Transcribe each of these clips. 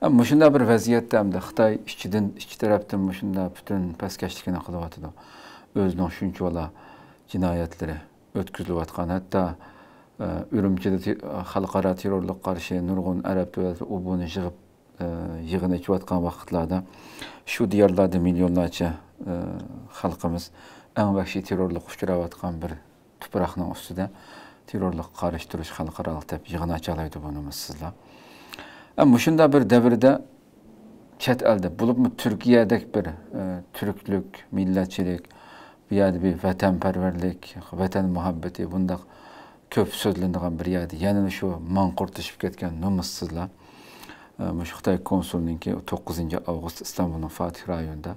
Ama şunda bir vaziyette hem de Xitay iki taraftan şunda bütün peskashlikini qilyapti. Özünün şuncha ola jinoyatlari o'tkazilayotgan, hatto Ürümçide xalqaro terrorlikqa qarshi nurg'un arab davlatlari u buni yig'in echayotgan vaqtlarda shu diyorlarda millionlarcha xalqimiz eng vahshiy terrorlikqa uchrayotgan bir tuproqning ustida terrorlikqa qarshi turish xalqaro deb yig'in achalaydi buni sizlar. Ama shunda bir davrda chet elda bo'libmi Turkiyadek bir türklük, millatchilik, bu yerda bir vatanparvarlik, vatan muhabbati bundaq köp sözlendiğin bir yerdi. Yani şu manqurtlaşıp ketken numussizlar. Şu Xitay konsulunki 9 Ağustos İstanbul'un Fatih rayonunda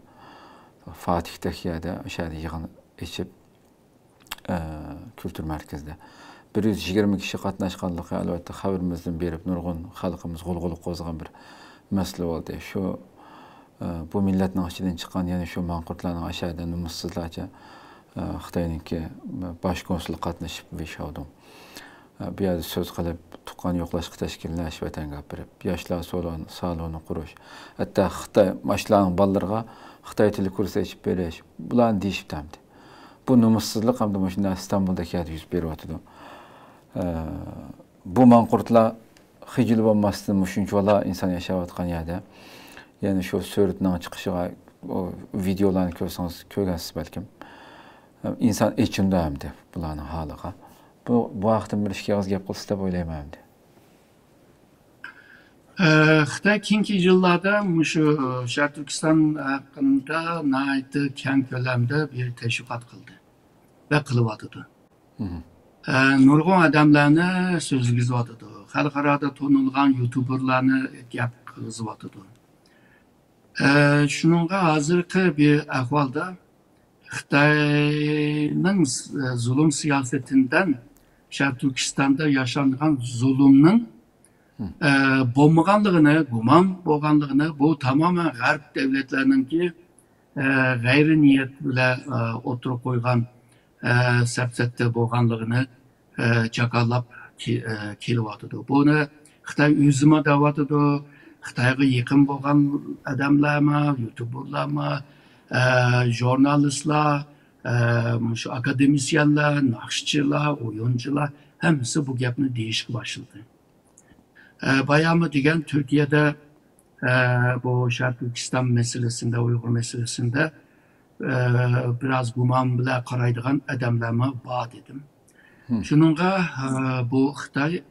Fatih'teki yerde aşağıda yığın içip kültür merkezde 120 kişi qatnaşqanlığı albatta xabarimizden berip nurg'un xalqimiz qo'l qo'zg'agan bir masala oldu. Şu bu millatning ichidan chiqqan yani şu manqurtlarning aşağıda numussizlarcha Xitayninki baş konsul qatnaşıp veşavdim. Bir yerda söz qilib, tuqqan yo'qlashga tashkillash, vatan gapirib, yoshlar saloni qurish. Hatto Xitoy mashlarning bolalarga Xitoy tili ko'rsatib berish, bularni deyishibdi. Bu numussizlik hamda mana İstanbuldagi yerda yuz beryapti. Bu manqurtlar hijil bo'lmasdan shunchalar inson yashayotgan yerda, ya'ni shu suratning chiqishiga, videolarni ko'rsangiz, ko'rgansiz balkim. İnsan içimde hem de bulanın halıqa. Bu vaqtim bir ishga gap qilsa deb o'ylayman endi. Xitoy keyingi yillarda shu Sharq Turkiston haqida nihoyatda keng ko'lamda bir tashviqot qildi va qilyotdi. Nurg'un odamlarni so'zlayotdi. Xalqaro tanilgan YouTuberlarni gap qilib. Shuningga hozirgi bir ahvolda Xitayning zulüm siyasetinden Şarkı Türkistan'da yaşanılan zulümün bo'lmaganligini, gumon bo'lganligini, bu tamamen G'arb devletlerininki g'ayri niyat bilan o'tirib qo'ygan sapsatda bo'lganligini jakarlab kelyapti. Buni Xitoy o'zima deyapti. Xitoyga yaqin bo'lgan odamlarmi, YouTuberlarmi, jurnalistlar, şu akademisyenler, nakşçılar, oyuncular hepsi bu gapni deyishga başladı. Bayağımı degan Türkiye'de bu Şarkı Türkistan meselesinde, Uygur meselesinde biraz gumon bilan qaraydigan odamlarmi bor dedim. Shuningga bu Xitoy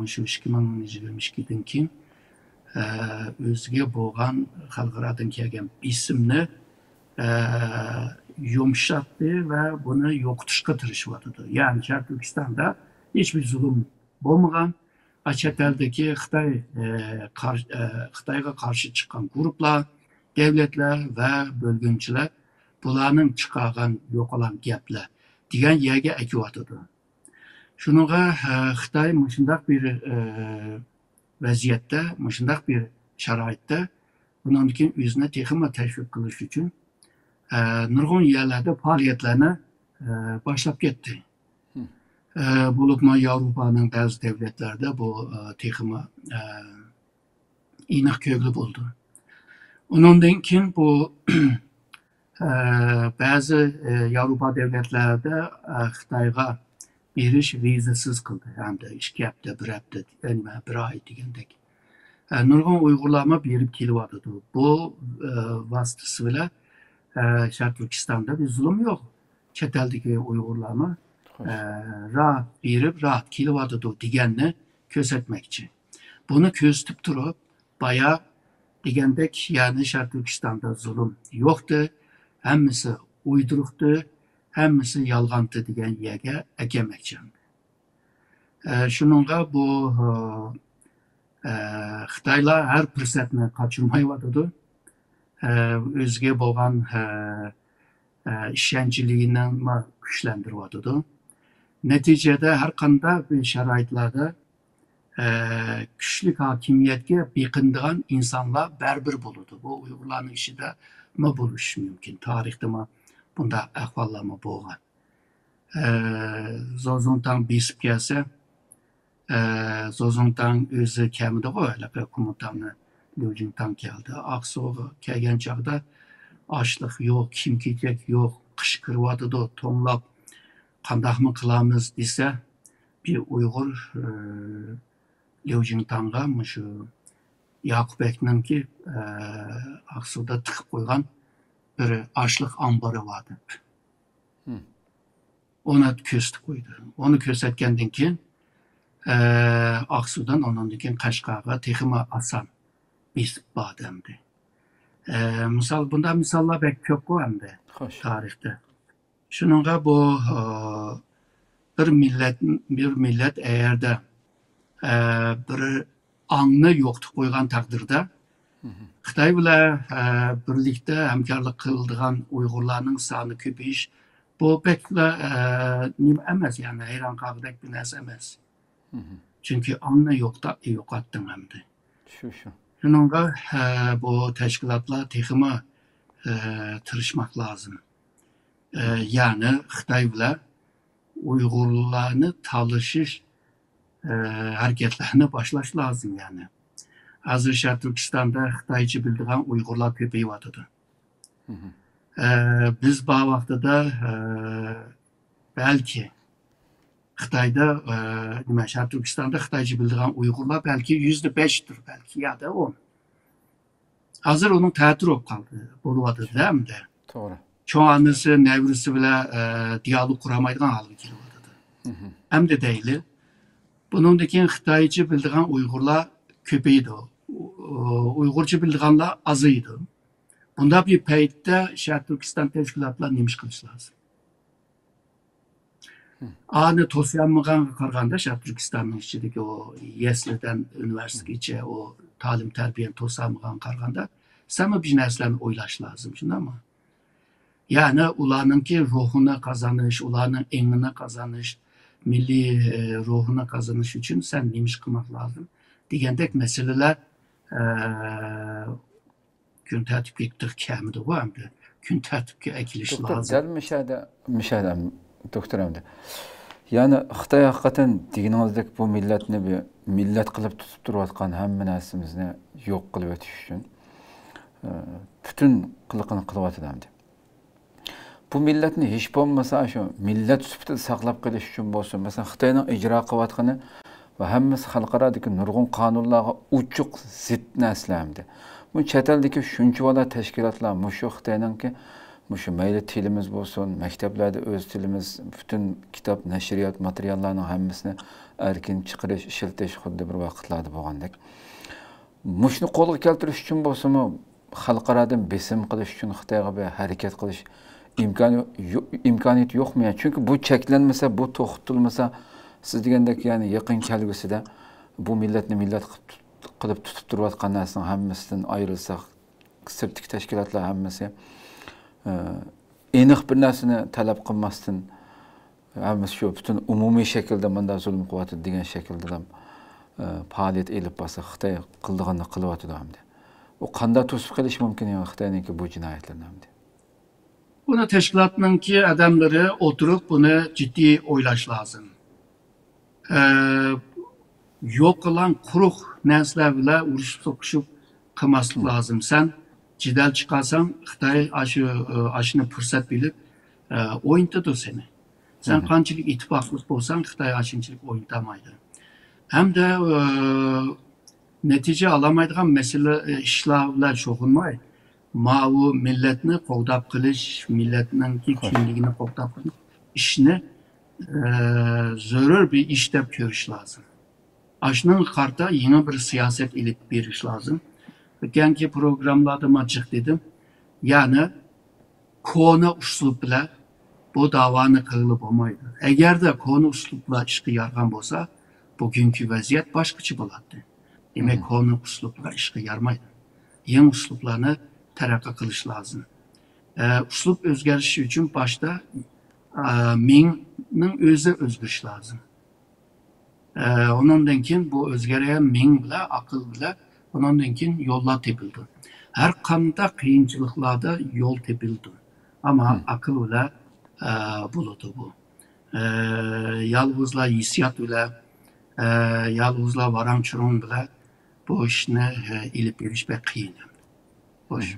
shu 2022'dan keyin o'ziga bo'lgan xalqarodan kelgan bisimni yumshattı ve bunu yo'qotishga tirishayotdi. Yani Şarkı Türkistan'da hiçbir zulüm bo'lmagan, chet eldagi Xitoyga qarshi chiqqan gruplar, devletler ve bölgünçiler bularning chiqargan yo'qolan gaplar degan yerga akyapti. Shuningga Xitoy shunday bir vaziyatda, shunday bir sharoitda bundan keyin o'zini texnik tashviq qilish uchun nurg'un yerlarda faoliyatlarni boshlab ketdi. Bo'libmi Yevropaning ba'zi devletlarda bu texmi aniq ko'ngli bo'ldi. Undan keyin bu ba'zi Yevropa devletlarida Xitoyga berish vizasiz qildi. Hamda 2 hafta, 1 hafta, 1 oy degandek. Nurg'un Uyg'urlarga berib kelyapti. Bu vasitasi bilan Şarkı Türkistan'da bir zulüm yok. Chet eldagi Uyg'urlarni rahat berib, rahat kelyapti deganni ko'rsatmoqchi. Buni ko'rsatib turib, bayağı degandek, yani Şarkı Türkistan'da zulüm yo'qdi, hammasi uyduruqdi, hammasi yolg'ondi degan yerga akelmoqchi. Shuningga bu Xitoylar har fursatni qochirmayotdi. O'ziga bo'lgan ishonchligini kuchlantiryapti. Neticede her qanday bir sharoitlarda kuchli hokimiyatga beqindigan insonlar baribir bo'ladi. Bu Uyg'urlarning ishida nima bo'lishi mumkin? Tarixda bunda ahvollar bo'lgan. Zozongtang besib kelsa, Zozongtang o'zi kamida qo'yadi, ko'mutani Liu Jingtang keldi. Aksu'ga kelgen çağda açlık yok, kim kiyecek yok, kışkırıvatıdı, tonlap, kandak mı kılamız dese bir Uygur Liu Jingtang'a şu Yakup Ekmen'ki Aksu'da tıkıp koygan bir açlık ambarı vardı. Ona köstü koydu. Onu köstetkenden keyin Aksu'dan ondan keyin Qashqarga texima asan besip bademdi. Misal bunda misallar bek köp go hamda tarixte. Şununla bu bir millet eğer de bir anını yoktu koygan takdirde Xitay bilan birlikte hamkorlik qiladigan Uyg'urlarning soni ko'payish bu bekla nim emas, yani hayron qolgudek bir narsa emas. Çünkü anını yo'qotding hamda. Shu. Şununla bu teşkilatlar texima tirishmak lazım. Yani Xitay bilan Uyg'urlarni talashish hareketlerini başlash lazım yani. Hazır Şarkı Türkistan'da Xitaycı bildiğin Uygurlar köpeği vardı. Biz bu vaxtıda belki Xitayda, Şarkı Türkistan'da Xitaycı bildiğin Uygurlar belki %5'tir belki ya da 10. Hazır onun tətir olub qaldı. Boluvadı değil mi de? Doğru. Çoğu annesi, nevrisi bile diyalog kuramaydıgan halı kelivadı. Hem de değil. Bunundaki Xitaycı bildiğin Uygurlar köpeğiydi o. Uygurca bildiğinler azıydı. Bunda bir peytte Şarkı Türkistan teşkilatlar neymiş kılış lazım. Anı tosyanmıgan karganda Şarkı Türkistan'ın içindeki o Yesli'den üniversiteye o talim terbiyen tosyanmıgan karganda sana bir neslen oylaş lazım şimdi ama. Yani ulanınki ruhuna kazanış, ulanın enine kazanış, milli ruhuna kazanış için sen neymiş kılmak lazım. Diyendek meseleler gün tertipke kemidi var mı? Gün tertipke ekiliş lazım. Doktor, müşahedem doktor amca. Yani Xitay hakikaten degininizdek bu milletini bir millet kılıp tutup duruyatkan hamma narsamizni yo'q qilib o'tish uchun bütün qiliqini qilyapti amdi. Bu milletni hech bo'lmasa shu millet sifatida saqlab qolish uchun bo'lsin. Masalan, Xitoyning ijro qilayotgani va hammasi xalqarodagi nurg'un qonunlarga uchuq zid narsalardi. Bu chet eldagi shunchalar tashkilotlar mushu Xitoyningki mushu mayli tilimiz bo'lsin, maktablarda o'z tilimiz, butun kitob, nashriyot materiallarining hammasini erkin chiqarish, ishiltish xuddi bir vaqtlarda bo'lgandek. Mushni qo'lga keltirish uchun bo'lsa-mu, xalqarodan besim qilish uchun Xitoyga bir harakat qilish imkoniyati yo'qmi? Chunki bu cheklanmasa, bu to'xtatilmasa, siz degandek yani yaqin kelgusida bu millatni millat qilib tutib turayotgan narsaning hammasidan ayrilsak, sirtdagi tashkilotlar hammasi aniq bir narsani talab qilmasdan hammasi shu butun umumiy shaklda menda zulm qilyapti degan shaklda faoliyat elib borsa, Xitoy qildig'ini qilyapti hamda. O qanday to'sib qilish mumkin yani Xitoyning bu jinoyatlarni hamda? Bunu teşkilatınki adamları oturup bunu ciddi oylaş lazım. Yok olan kuruk neslerle uğraşıp sokuşup kılması lazım. Sen cidel çıkarsan Xitay aşını fırsat bilip oyuntadır seni. Sen kançılık ittifaklık olsan Xitay aşınçılık oyuntamaydı. Hem de netice alamaydıgan mesele işlerle çoğunmaydı. Mavu milletini qo'g'dab qilish, milletninki kimligini qo'g'dab qilish ishni zarur bir ish deb ko'rish lozim. Ashning qarta yeni bir siyoset ilib berish lozim. O'tgangi programlarda machiq dedim. Yani kona uslub bilan bu davoni qilib bo'lmaydi. Agarda kona uslub bilan ishga yargan bo'lsa, bugungi vaziyat boshqacha bo'ladi. Demak, kona uslub bilan ishga yarmaydi. Yangi uslublarni terakki qilish lazım. Uslub o'zgarishi uchun başta mingning o'zi o'zgarish lazım. Ondan keyin bu o'zgarayan ming bilan aql bilan ondan keyin yo'llar tepildi. Har qanday qiyinchiliklarda yo'l tepildi. Ama aql bilan bo'ladi bu. Yolg'izlar hissiyot bilan, yolg'izlar varang churun bilan bu ishni ilib berish bek qiyin. Xo'sh.